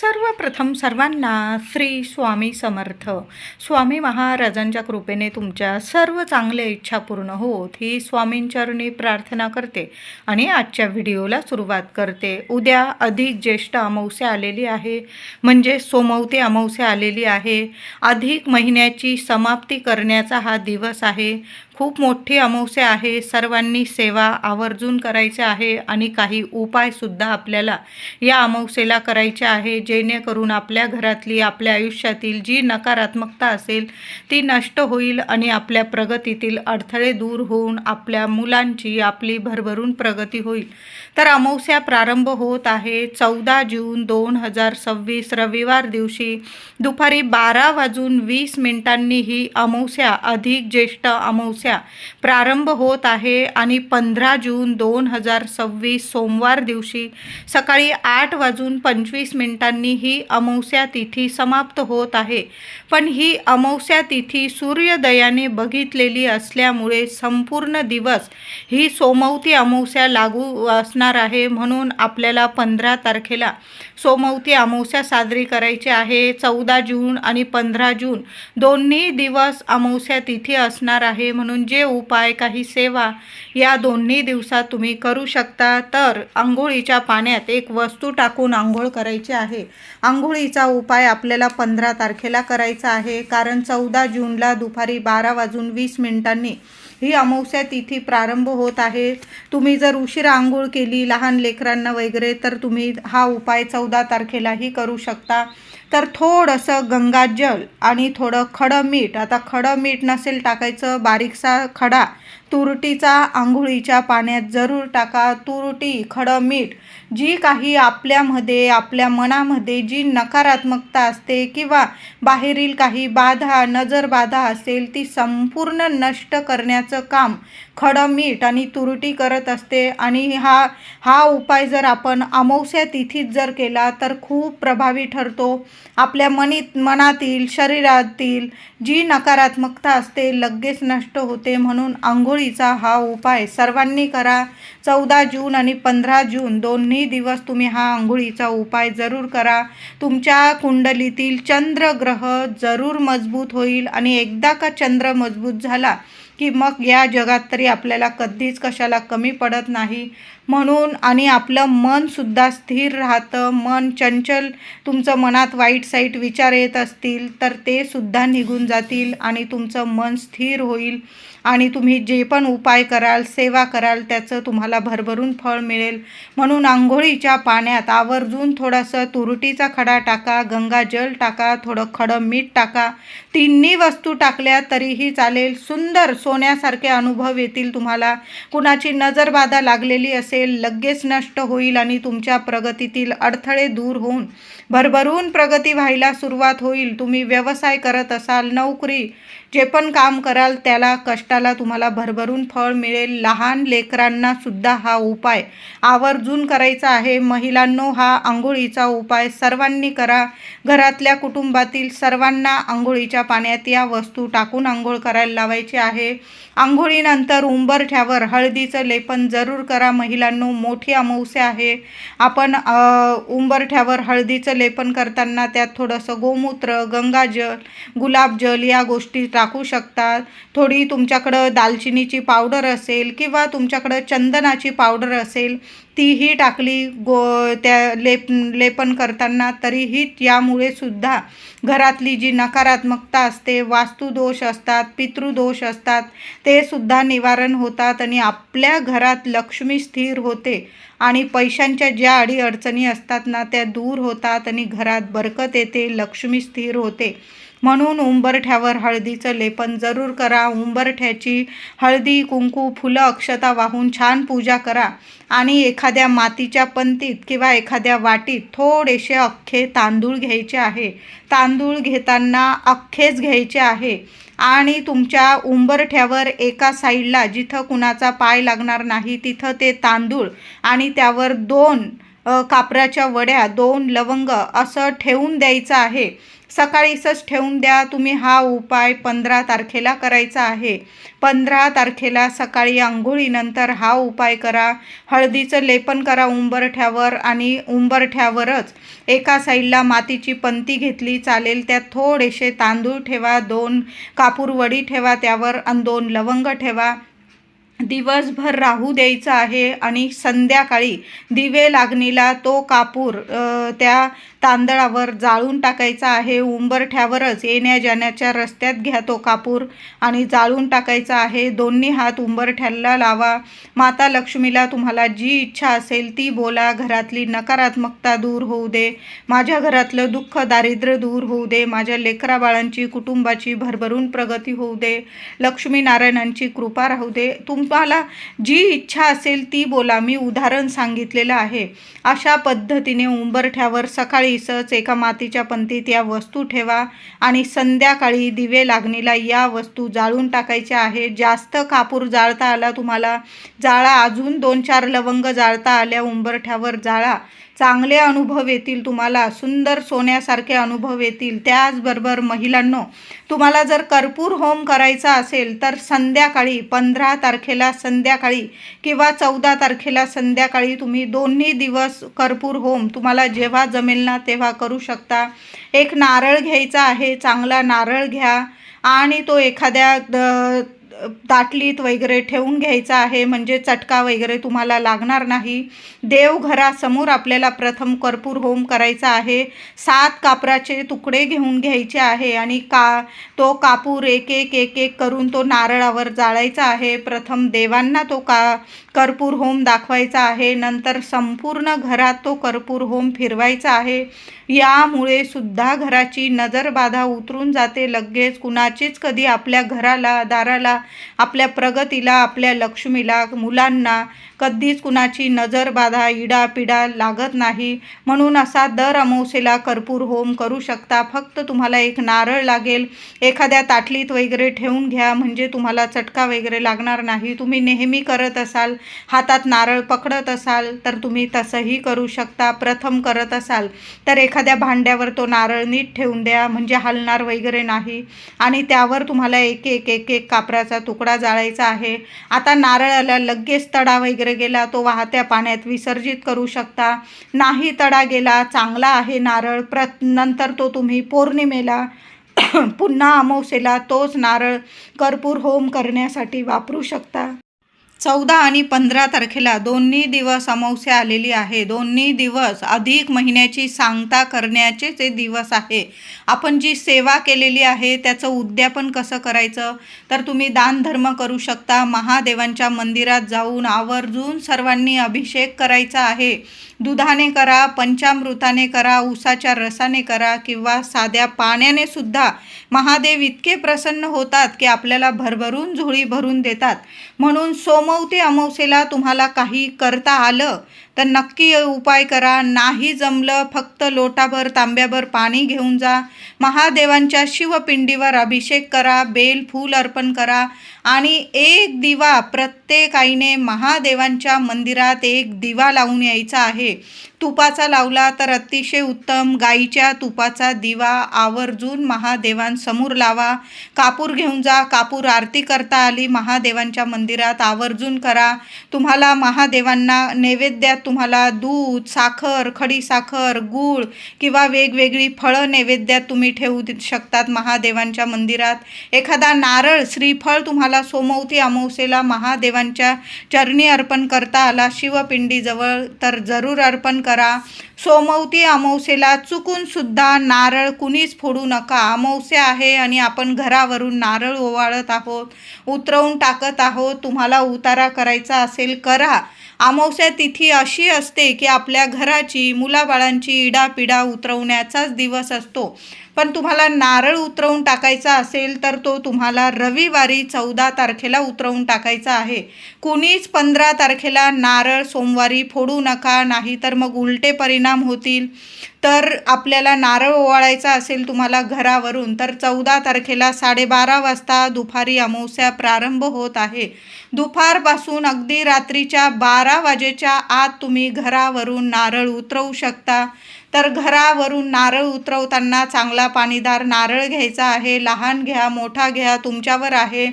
सर्वप्रथम सर्वांना श्री स्वामी समर्थ. स्वामी महाराजांच्या कृपेने तुमच्या सर्व चांगल्या इच्छा पूर्ण होत ही स्वामींचरणी प्रार्थना करते आणि आजच्या व्हिडिओला सुरुवात करते. उद्या अधिक ज्येष्ठ अमावस्या आलेली आहे, म्हणजे सोमवती अमावस्या आलेली आहे. अधिक महिन्याची समाप्ती करण्याचा हा दिवस आहे. खूप मोठी अमावस्या आहे. सर्वांनी सेवा आवर्जून करायची आहे आणि काही उपायसुद्धा आपल्याला या अमावस्येला करायचे आहे, जेणेकरून आपल्या घरातली, आपल्या आयुष्यातील जी नकारात्मकता असेल ती नष्ट होईल आणि आपल्या प्रगतीतील अडथळे दूर होऊन आपल्या मुलांची, आपली भरभरून प्रगती होईल. तर अमावस्या प्रारंभ होत आहे 14 जून 2026 रविवार दिवशी दुपारी 12:20 ही अमावस्या, अधिक ज्येष्ठ अमावस्या प्रारंभ होत आहे आणि 15 जून 2026 सोमवार दिवशी सकाळी 8:25 ही अमावस्या तिथी समाप्त होत आहे. पण ही अमावस्या तिथी सूर्योदयाने बघितलेली असल्यामुळे संपूर्ण दिवस ही सोमवती अमावस्या लागू असणार आहे. म्हणून आपल्याला 15 तारखेला सोमवती अमावस्या साजरी करायची आहे. 14 जून आणि 15 जून दोन्ही दिवस अमावस्या तिथी असणार आहे. म्हणून जे उपाय, काही सेवा या दोन्ही दिवसात तुम्ही करू शकता. तर आंघोळीच्या पाण्यात एक वस्तू टाकून आंघोळ करायची आहे. आंघोळीचा उपाय आपल्याला 15 तारखेला करायचा आहे, कारण 14 जूनला दुपारी 12:20 ही अमावस्या तिथी प्रारंभ होत आहे. तुम्ही जर उशिरा आंघोळ केली लहान लेकरांना वगैरे तर तुम्ही हा उपाय 14 तारखेलाही करू शकता. तर थोडंसं गंगाजल आणि थोडं खडं मीठ, आता खडं मीठ नसेल टाकायचं, बारीकसा खडा तुरटीचा आंघोळीच्या पाण्यात जरूर टाका. तुरटी, खडं मीठ, जी काही आपल्यामध्ये, आपल्या मनामध्ये जी नकारात्मकता असते किंवा बाहेरील काही बाधा, नजरबाधा असेल ती संपूर्ण नष्ट करण्याचं काम खडं मीठ आणि तुरटी करत असते. आणि हा उपाय जर आपण अमावस्या तिथीत जर केला तर खूप प्रभावी ठरतो. आपल्या मनातील, शरीरातील जी नकारात्मकता असते लगेच नष्ट होते. म्हणून आंघोळीचा हा उपाय सर्वांनी करा. 14 जून आणि 15 जून दोन्ही दिवस तुम्ही हा आंघोळीचा उपाय जरूर करा. तुमच्या कुंडलीतील चंद्रग्रह जरूर मजबूत होईल आणि एकदा का चंद्र मजबूत झाला की मग या जगात तरी आपल्याला कधीच कशाला कमी पडत नाही. म्हणून आणि आपलं मनसुद्धा स्थिर राहतं. मन चंचल, तुमचं मनात वाईट साईट विचार येत असतील तर ते सुद्धा निघून जातील आणि तुमचं मन स्थिर होईल आणि तुम्ही जे पण उपाय कराल, सेवा कराल त्याचं तुम्हाला भरभरून फळ मिळेल. म्हणून आंघोळीच्या पाण्यात आवर्जून थोडंसं तुरटीचा खडा टाका, गंगाजल टाका, थोडं खडं मीठ टाका. तिन्ही वस्तू टाकल्या तरीही चालेल. सुंदर सोन्यासारखे अनुभव येतील तुम्हाला. कुणाची नजरबाधा लागलेली असेल लगेच नष्ट होईल आणि तुमच्या प्रगतीतील अडथळे दूर होऊन भरभरून प्रगती व्हायला सुरुवात होईल. तुम्ही व्यवसाय करत असाल, नोकरी, जे पण काम कराल त्याला, कष्टाला तुम्हाला भरभरून फळ मिळेल. लहान लेकरांना सुद्धा हा उपाय आवर्जून करायचा आहे. महिलांनो, हा आंघोळीचा उपाय सर्वांनी करा. घरातल्या कुटुंबातील सर्वांना आंघोळीच्या पाण्यात या वस्तू टाकून आंघोळ करायला लावायची आहे. आंघोळीनंतर उंबरठ्यावर हळदीचं लेपन जरूर करा. महिलांनो, मोठी अमावस्या आहे. आपण उंबरठ्यावर हळदीचं लेपन करताना त्यात थोडंसं गोमूत्र, गंगाजल, गुलाबजल या गोष्टी टाकू शकता. थोडी तुमच्याकडं दालचिनीची पावडर असेल किंवा तुमच्याकडं चंदनाची पावडर असेल तीही टाकली त्या लेपन करताना तरीही यामुळे सुद्धा घरातली जी नकारात्मकता असते, वास्तुदोष असतात, पितृदोष असतात, ते सुद्धा निवारण होतात आणि आपल्या घरात लक्ष्मी स्थिर होते आणि पैशांच्या ज्या अडीअडचणी असतात ना त्या दूर होतात आणि घरात बरकत येते, लक्ष्मी स्थिर होते. म्हणून उंबरठ्यावर हळदीचं लेपन जरूर करा. उंबरठ्याची हळदी, कुंकू, फुलं, अक्षता वाहून छान पूजा करा आणि एखाद्या मातीच्या पंतीत किंवा एखाद्या वाटीत थोडेसे अख्खे तांदूळ घ्यायचे आहे. तांदूळ घेताना अख्खेच घ्यायचे आहे आणि तुमच्या उंबरठ्यावर एका साईडला जिथं कुणाचा पाय लागणार नाही तिथं ते तांदूळ आणि त्यावर 2 कापराच्या वड्या, 2 लवंग असं ठेवून द्यायचं आहे. सकाळीच ठेवून द्या. तुम्ही हा उपाय 15 तारखेला करायचा आहे. 15 तारखेला सकाळी अंघोळीनंतर हा उपाय करा. हळदीचं लेपन करा उंबरठ्यावर आणि उंबरठ्यावरच एका साईडला मातीची पंती घेतली चालेल. त्यात थोडेसे तांदूळ ठेवा, 2 कापूर वडी ठेवा त्यावर आणि 2 लवंग ठेवा. दिवसभर राहू द्यायचं आहे आणि संध्याकाळी दिवे लागणीला तो कापूर त्या तांदळावर जाळून टाकायचा आहे. उंबरठ्यावरच येण्या जाण्याच्या रस्त्यात घ्या तो कापूर आणि जाळून टाकायचा आहे. दोन्ही हात उंबरठ्याला लावा. माता लक्ष्मीला तुम्हाला जी इच्छा असेल ती बोला. घरातली नकारात्मकता दूर होऊ दे, माझ्या घरातलं दुःख दारिद्र्य दूर होऊ दे, माझ्या लेकराबाळांची कुटुंबाची भरभरून प्रगती होऊ दे, लक्ष्मीनारायणांची कृपा राहू दे. तुम्हाला जी इच्छा असेल ती बोला. मी उदाहरण सांगितलेलं आहे. अशा पद्धतीने उंबरठ्यावर सकाळीच एका मातीच्या पंतीत या वस्तू ठेवा आणि संध्याकाळी दिवे लागणीला या वस्तू जाळून टाकायच्या आहे. जास्त कापूर जाळता आला तुम्हाला जाळा. अजून 2-4 लवंग जाळता आल्या उंबरठ्यावर जाळा. चांगले अनुभव येतील तुम्हाला. सुंदर सोन्यासारखे अनुभव येतील. त्याचबरोबर महिलांनो, तुम्हाला जर कर्पूर होम करायचा असेल तर संध्याकाळी 15 तारखेला संध्याकाळी किंवा 14 तारखेला संध्याकाळी तुम्ही दोन्ही दिवस कर्पूर होम तुम्हाला जेव्हा जमेल ना तेव्हा करू शकता. एक नारळ घ्यायचा आहे. चांगला नारळ घ्या आणि तो एखाद्या ताटलीत वगैरे ठेवून घ्यायचा आहे, म्हणजे चटका वगैरे तुम्हाला लागणार नाही. देवघरासमोर आपल्याला प्रथम कर्पूर होम करायचा आहे. 7 कापराचे तुकडे घेऊन घ्यायचे आहे आणि तो कापूर एक एक करून तो नारळावर जाळायचा आहे. प्रथम देवांना तो कर्पूर होम दाखवायचा आहे. नंतर संपूर्ण घरात तो कर्पूर होम फिरवायचा आहे. यामुळे सुद्धा घराची नजरबाधा उतरून जाते. लगेच कुणाचीच कधी आपल्या घराला, दाराला, आपल्या प्रगतीला, आपल्या लक्ष्मीला, मुलांना कधीच कुणाची नजरबाधा, इडापिडा लागत नाही. म्हणून असा दर अमावस्येला कर्पूर होम करू शकता. फक्त तुम्हाला एक नारळ लागेल. एखाद्या ताटलीत वगैरे ठेवून घ्या, म्हणजे तुम्हाला चटका वगैरे लागणार नाही. तुम्ही नेहमी करत असाल, हातात नारळ पकडत असाल तर तुम्ही तसंही करू शकता. प्रथम करत असाल तर एखाद्या भांड्यावर तो नारळ नीट ठेवून द्या, म्हणजे हलणार वगैरे नाही. आणि त्यावर तुम्हाला एक एक कापराचा तुकडा जाळायचा आहे. आता नारळाला लगेच तडा वगैरे गेला तो वाहत्या पाण्यात विसर्जित करू शकता. नाही तडा गेला, चांगला आहे नारळ, नंतर तो तुम्ही पौर्णिमेला पुन्हा अमावस्येला तोच नारळ कर्पूर होम करण्यासाठी वापरू शकता. 14 आणि 15 तारखेला दोन्ही दिवस अमावस्या आलेली आहे. दोन्ही दिवस अधिक महिन्याची सांगता करण्याचे ते दिवस आहे. आपण जी सेवा केलेली आहे त्याचं उद्यापन कसं करायचं, तर तुम्ही दानधर्म करू शकता. महादेवांच्या मंदिरात जाऊन आवर्जून सर्वांनी अभिषेक करायचा आहे. दुधाने करा, पंचामृताने करा, उसाच्या रसाने करा किंवा साध्या पाण्याने सुद्धा महादेव इतके प्रसन्न होतात की आपल्याला भरभरून झोळी भरून देतात. म्हणून सोमवती अमावस्येला तुम्हाला काही करता आलं तर नक्की उपाय करा. नाही जमलं, फक्त लोटाभर तांब्याभर पाणी घेऊन जा. महादेवांच्या शिवपिंडीवर अभिषेक करा, बेल फूल अर्पण करा आणि एक दिवा प्रत्येक आईने महादेवांच्या मंदिरात एक दिवा लावून यायचा आहे. तुपाचा लावला तर अतिशय उत्तम. गाईच्या तुपाचा दिवा आवर्जून महादेवांसमोर लावा. कापूर घेऊन जा. कापूर आरती करता आली महादेवांच्या मंदिरात आवर्जून करा. तुम्हाला महादेवांना नैवेद्यात तुम्हाला दूध, साखर, खडी साखर, गूळ किंवा वेगवेगळी फळं नैवेद्यात तुम्ही ठेवू शकतात महादेवांच्या मंदिरात. एखादा नारळ, श्रीफळ तुम्हाला सोमवती अमावस्येला महादेवांच्या चरणी अर्पण करता आला शिवपिंडीजवळ तर जरूर अर्पण करा. सोमवती अमावस्येला चुकून सुद्धा नारळ कुणीच फोडू नका. अमावस्या आहे आणि आपण घरावरून नारळ ओवाळत आहोत, उतरवून टाकत आहोत. तुम्हाला उतारा करायचा असेल करा. अमावस्या तिथी अशी असते की आपल्या घराची, मुलाबाळांची इडापिडा उतरवण्याचाच दिवस असतो. पण तुम्हाला नारळ उतरवून टाकायचा असेल तर तो तुम्हाला रविवारी 14 तारखेला उतरवून टाकायचा आहे. कुणीच 15 तारखेला नारळ सोमवारी फोडू नका, नाही तर मग उलटे परिणाम होतील. तर आपल्याला नारळ ओवाळायचा असेल तुम्हाला घरावरून, तर 14 तारखेला 12:30 वाजता दुपारी अमावस्या प्रारंभ होत आहे. दुपारपासून अगदी रात्रीच्या 12 वाजेच्या आत तुम्ही घरावरून नारळ उतरवू शकता. तर घरावरून नारळ उतरवताना चांगला पाणीदार नारळ घ्यायचा आहे. लहान घ्या, मोठा घ्या, तुमच्यावर आहे.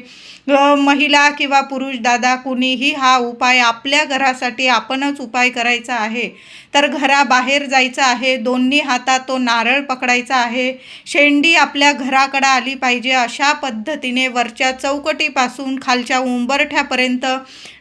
महिला किंवा पुरुष दादा कुणीही हा उपाय आपल्या घरासाठी आपणच उपाय करायचा आहे. तर घराबाहेर जायचं आहे, दोन्ही हातात तो नारळ पकडायचा आहे. शेंडी आपल्या घराकडे आली पाहिजे अशा पद्धतीने वरच्या चौकटीपासून खालच्या उंबरठ्यापर्यंत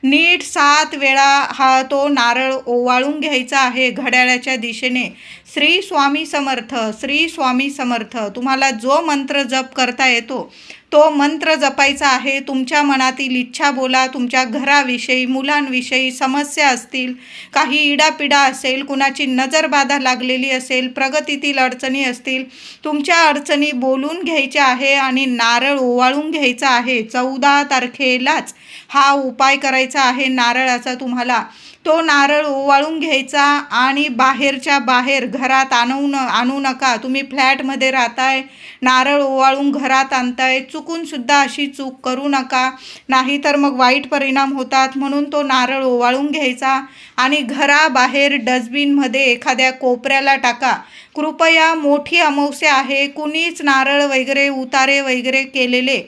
नीट 7 वेळा हा तो नारळ ओवाळून घ्यायचा आहे घड्याळाच्या दिशेने. श्री स्वामी समर्थ, श्री स्वामी समर्थ. तुम्हाला जो मंत्र जप करता येतो तो मंत्र जपायचा आहे. तुमच्या मनातील इच्छा बोला. तुमच्या घराविषयी, मुलांविषयी समस्या असतील, काही इडापिडा असेल, कुणाची नजरबाधा लागलेली असेल, प्रगतीतील अडचणी असतील, तुमच्या अडचणी बोलून घ्यायच्या आहे आणि नारळ ओवाळून घ्यायचा आहे. 14 तारखेलाच हा उपाय करायचा आहे नारळाचा तुम्हाला. तो नारळ ओवाळून घ्यायचा आणि बाहेरच्या बाहेर घरात आणू नका. तुम्ही फ्लॅटमध्ये राहताय, नारळ ओवाळून घरात आणताय, चुकूनसुद्धा अशी चूक करू नका, नाहीतर मग वाईट परिणाम होतात. म्हणून तो नारळ ओवाळून घ्यायचा आणि घराबाहेर डस्टबिनमध्ये एखाद्या कोपऱ्याला टाका. कृपया मोठी अमावस्या आहे, कुणीच नारळ वगैरे उतारे वगैरे केलेले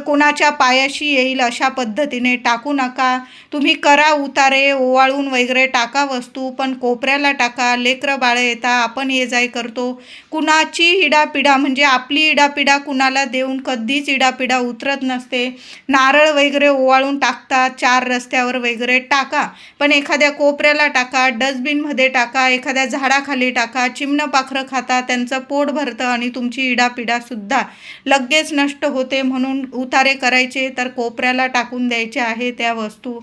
कोणाच्या पायाशी येईल अशा पद्धतीने टाकू नका. तुम्ही करा उतारे, ओवाळून वगैरे टाका वस्तू, पण कोपऱ्याला टाका. लेकरं बाळं येता, आपण ये जाय करतो. कुणाची इडापिडा म्हणजे आपली इडापिडा कुणाला देऊन कधीच इडापिडा उतरत नसते. नारळ वगैरे ओवाळून टाकतात, 4 रस्त्यावर वगैरे टाका, पण एखाद्या कोपऱ्याला टाका, डस्टबिनमध्ये टाका, एखाद्या झाडाखाली टाका. चिमणं पाखरं खाता, त्यांचं पोट भरतं आणि तुमची इडापिडासुद्धा लगेच नष्ट होते. म्हणून उतारे करायचे तर कोपऱ्याला टाकून द्यायचे आहे त्या वस्तू.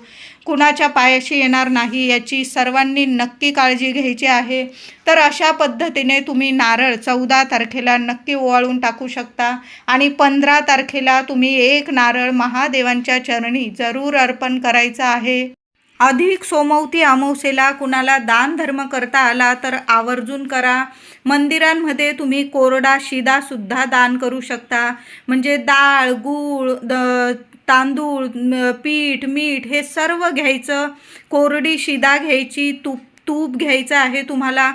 कुणाच्या पायाशी येणार नाही याची सर्वांनी नक्की काळजी घ्यायची आहे. तर अशा पद्धतीने तुम्ही नारळ 14 तारखेला नक्की ओवाळून टाकू शकता आणि 15 तारखेला तुम्ही 1 नारळ महादेवांच्या चरणी जरूर अर्पण करायचा आहे. अधिक सोमवती अमावस्येला कुणाला दान धर्म करता आला तर आवर्जून करा. मंदिरांमध्ये तुम्ही कोरडा शिदासुद्धा दान करू शकता. म्हणजे डाळ, गूळ, तांदूळ, पीठ, मीठ हे सर्व घ्यायचं. कोरडी शिदा घ्यायची, तूप घ्यायचं आहे तुम्हाला.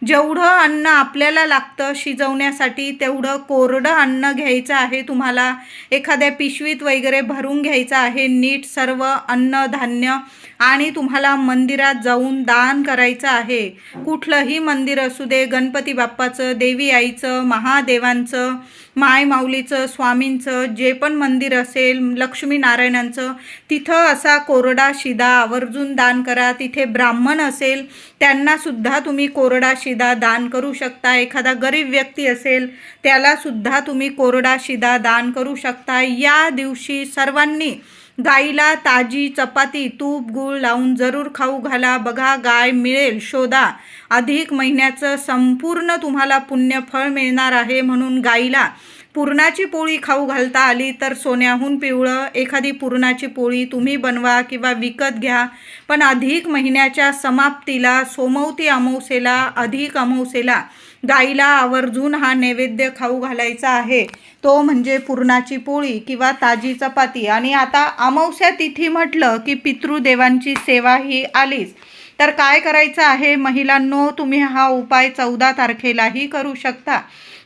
जेवढं अन्न आपल्याला लागतं शिजवण्यासाठी तेवढं कोरडं अन्न घ्यायचं आहे तुम्हाला. एखाद्या पिशवीत वगैरे भरून घ्यायचं आहे नीट सर्व अन्नधान्य आणि तुम्हाला मंदिरात जाऊन दान करायचं आहे. कुठलंही मंदिर असू दे, गणपती बाप्पाचं, देवी आईचं, महादेवांचं, माय माऊलीचं, स्वामींचं, जे पण मंदिर असेल, लक्ष्मीनारायणांचं, तिथं असा कोरडा शिदा आवर्जून दान करा. तिथे ब्राह्मण असेल त्यांनासुद्धा तुम्ही कोरडा शिदा दान करू शकता. एखादा गरीब व्यक्ती असेल त्यालासुद्धा तुम्ही कोरडा शिदा दान करू शकता. या दिवशी सर्वांनी गाईला ताजी चपाती, तूप, गूळ लावून जरूर खाऊ घाला. बघा, गाय मिळेल, शोधा. अधिक महिन्याचं संपूर्ण तुम्हाला पुण्यफळ मिळणार आहे. म्हणून गाईला पुरणाची पोळी खाऊ घालता आली तर सोन्याहून पिवळं एखादी पुरणाची पोळी तुम्ही बनवा किंवा विकत घ्या. पण अधिक महिन्याच्या समाप्तीला, सोमवती अमावस्येला, अधिक अमावस्येला गाईला आवर्जून हा नैवेद्य खाऊ घालायचा आहे. तो म्हणजे पुरणाची पोळी किंवा ताजी चपाती. आणि आता अमावस्या तिथी म्हटलं की पितृदेवांची सेवा ही आलीच. तर काय करायचं आहे महिलांनो, तुम्ही हा उपाय 14 तारखेलाही करू शकता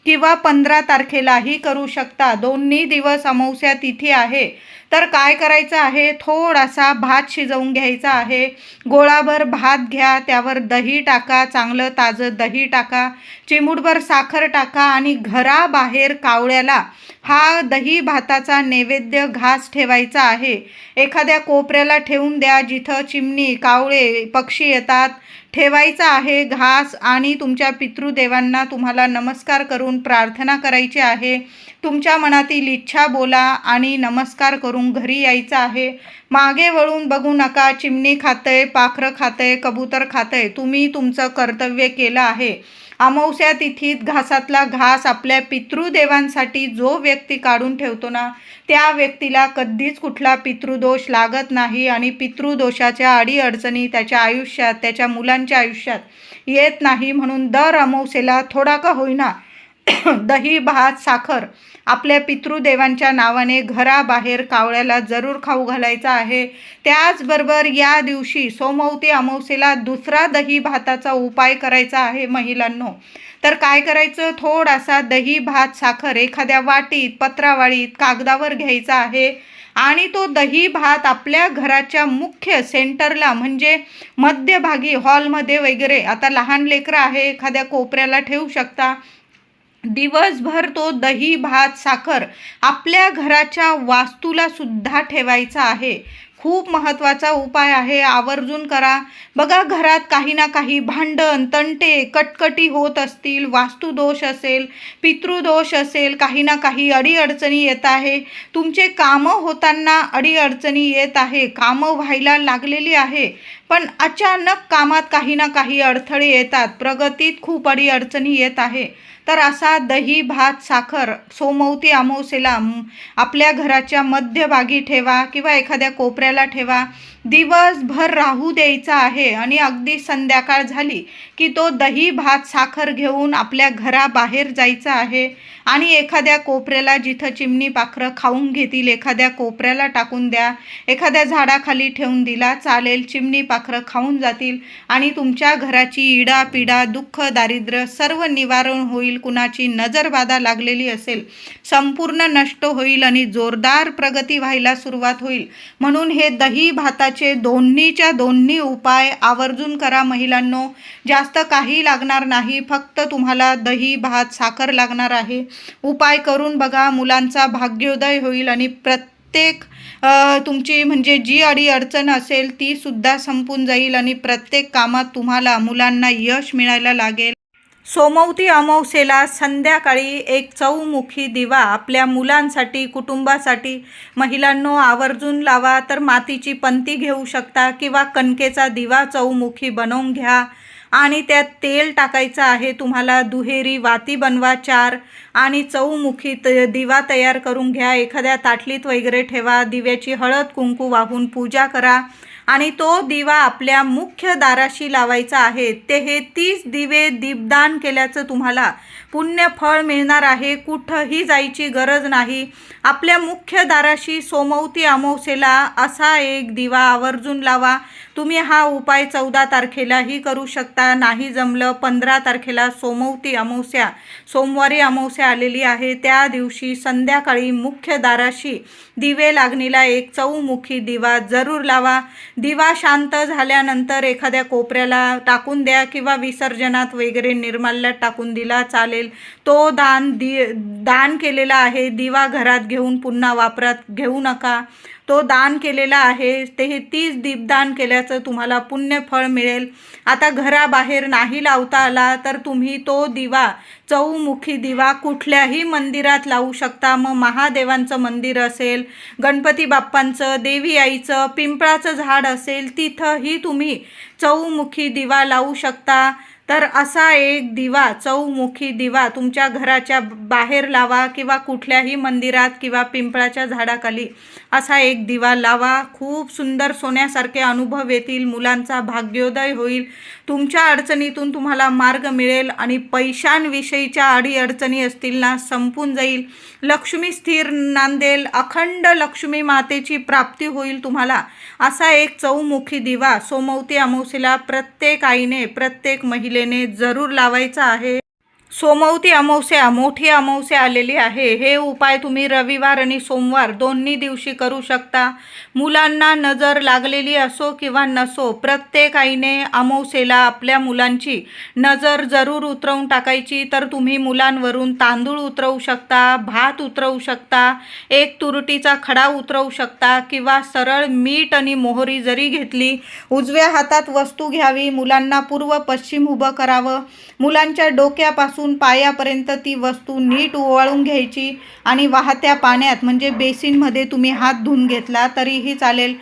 किंवा 15 तारखेलाही करू शकता. दोन्ही दिवस अमावस्या तिथी आहे. तर काय करायचं आहे, थोडासा भात शिजवून घ्यायचा आहे. गोळाभर भात घ्या, त्यावर दही टाका, चांगलं ताजं दही टाका, चिमूटभर साखर टाका आणि घराबाहेर कावळ्याला हा दही भाताचा नैवेद्य घास ठेवायचा आहे. एखाद्या कोपऱ्याला ठेवून द्या जिथं चिमणी, कावळे, पक्षी येतात. ठेवायचा आहे घास आणि तुमच्या पितृदेवांना तुम्हाला नमस्कार करून प्रार्थना करायची आहे. तुमच्या मनातील इच्छा बोला आणि नमस्कार करून घरी यायचं आहे. मागे वळून बघू नका. चिमणी खातंय, पाखरं खातंय, कबूतर खातंय, तुम्ही तुमचं कर्तव्य केलं आहे. अमावस्या तिथीत घासातला घास आपल्या पितृदेवांसाठी जो व्यक्ती काढून ठेवतो ना, त्या व्यक्तीला कधीच कुठला पितृदोष लागत नाही आणि पितृदोषाच्या अडीअडचणी त्याच्या आयुष्यात, त्याच्या मुलांच्या आयुष्यात येत नाही. म्हणून दर अमावस्येला थोडा का होईना दही, भात, साखर आपल्या पितृदेवांच्या नावाने घराबाहेर कावळ्याला जरूर खाऊ घालायचा आहे. त्याचबरोबर या दिवशी सोमवती अमावस्येला दुसरा दही भाताचा उपाय करायचा आहे महिलांनो. तर काय करायचं, थोडासा दही, भात, साखर एखाद्या वाटीत, पत्रावळीत, कागदावर घ्यायचा आहे आणि तो दही भात आपल्या घराच्या मुख्य सेंटरला म्हणजे मध्यभागी हॉलमध्ये वगैरे, आता लहान लेकरं आहे एखाद्या कोपऱ्याला ठेवू शकता. दिवसभर तो दही, भात, साखर आपल्या घराच्या वास्तूला सुद्धा ठेवायचा आहे. खूप महत्त्वाचा उपाय आहे, आवर्जून करा. बघा, घरात काही ना काही भांडण, तंटे, कटकटी होत असतील, वास्तुदोष असेल, पितृदोष असेल, काही ना काही अडीअडचणी येत आहे, तुमचे कामं होताना अडीअडचणी येत आहे, कामं व्हायला लागलेली आहे, पण अचानक कामात काही ना काही अडथळे येतात, प्रगतीत खूप अडीअडचणी येत आहे. तर असा दही, भात, साखर सोमवती अमावस्येला आपल्या घराच्या मध्यभागी ठेवा किंवा एखाद्या कोपऱ्याला ठेवा. दिवसभर राहू द्यायचा आहे आणि अगदी संध्याकाळ झाली की तो दही, भात, साखर घेऊन आपल्या घराबाहेर जायचं आहे आणि एखाद्या कोपऱ्याला, जिथं चिमणी पाखरं खाऊन घेतील, एखाद्या कोपऱ्याला टाकून द्या. एखाद्या झाडाखाली ठेवून दिला चालेल, चिमणी पाखरं खाऊन जातील आणि तुमच्या घराची इडा पिडा, दुःख, दारिद्र्य सर्व निवारण होईल. कुणाची नजरबाधा लागलेली असेल संपूर्ण नष्ट होईल आणि जोरदार प्रगती व्हायला सुरुवात होईल. म्हणून हे दही भाताचे दोन्हीच्या दोन्ही उपाय आवर्जून करा महिलांनो. जास्त काही लागणार नाही, फक्त तुम्हाला दही, भात, साखर लागणार आहे. उपाय करून बघा, मुलांचा भाग्योदय होईल आणि प्रत्येक तुमची म्हणजे जी अडीअडचण असेल ती सुद्धा संपून जाईल आणि प्रत्येक कामात तुम्हाला, मुलांना यश मिळायला लागेल. सोमवती अमावस्येला संध्याकाळी एक चौमुखी दिवा आपल्या मुलांसाठी, कुटुंबासाठी महिलांनो आवर्जून लावा. तर मातीची पंती घेऊ शकता किंवा कणकेचा दिवा चौमुखी बनवून घ्या आणि त्यात तेल टाकायचं आहे. तुम्हाला दुहेरी वाती बनवा 4 आणि चौमुखी दिवा तयार करून घ्या. एखाद्या ताटलीत वगैरे ठेवा. दिव्याची हळद कुंकू वाहून पूजा करा आणि तो दिवा आपल्या मुख्य दाराशी लावायचा आहे. हे 30 दिवे दीपदान केल्याचं तुम्हाला पुण्य फळ मिळणार आहे. कुठंही जायची गरज नाही. आपल्या मुख्य दाराशी सोमवती अमावस्येला असा एक दिवा आवर्जून लावा. तुम्ही हा उपाय 14 तारखेलाही करू शकता. नाही जमलं 15 तारखेला सोमवती अमावस्या, सोमवारी अमावस्या आलेली आहे, त्या दिवशी संध्याकाळी मुख्य दाराशी दिवे लागणीला एक चौमुखी दिवा जरूर लावा. दिवा शांत झाल्यानंतर एखाद्या कोपऱ्याला टाकून द्या किंवा विसर्जनात वगैरे निर्माल्यात टाकून दिला चालेल. तो दान केलेला आहे. दिवा घरात घेऊन पुन्हा वापरात घेऊ नका. तो दान केलेला आहे. ते 30 दीपदान केल्याचं तुम्हाला पुण्य फळ मिळेल. आता घराबाहेर नाही लावता आला तर तुम्ही तो दिवा, चौमुखी दिवा कुठल्याही मंदिरात लावू शकता. मग महादेवांचं मंदिर असेल, गणपती बाप्पांचं, देवी आईचं, पिंपळाचं झाड असेल, तिथंही तुम्ही चौमुखी दिवा लावू शकता. तर असा एक दिवा, चौमुखी दिवा तुमच्या घराच्या बाहेर लावा किंवा कुठल्याही मंदिरात किंवा पिंपळाच्या झाडाखाली असा एक दिवा लावा. खूप सुंदर सोन्यासारखे अनुभव येतील. मुलांचा भाग्योदय होईल. तुमच्या अडचणीतून तुम्हाला मार्ग मिळेल आणि पैशांविषयीच्या अडीअडचणी असतील ना, संपून जाईल. लक्ष्मी स्थिर नांदेल. अखंड लक्ष्मी मातेची प्राप्ती होईल तुम्हाला. असा एक चौमुखी दिवा सोमवती अमावस्येला प्रत्येक आईने, प्रत्येक महिलेने जरूर लावायचा आहे. सोमवती अमावस्या, मोठी अमावस्या आलेली आहे. हे उपाय तुम्ही रविवार आणि सोमवार दोन्ही दिवशी करू शकता. मुलांना नजर लागलेली असो किंवा नसो, प्रत्येक आईने अमावस्येला आपल्या मुलांची नजर जरूर उतरवून टाकायची. तर तुम्ही मुलांवरून तांदूळ उतरवू शकता, भात उतरवू शकता, एक तुरटीचा खडा उतरवू शकता किंवा सरळ मीठ आणि मोहरी जरी घेतली, उजव्या हातात वस्तू घ्यावी, मुलांना पूर्व पश्चिम उभं करावं, मुलांच्या डोक्यापासून पायापर्यंत ती वस्तू नीट ओवाळून घ्यायची आणि वाहत्या पाण्यात म्हणजे बेसिनमध्ये तुम्ही हात धुवून घेतला तरीही चालेल.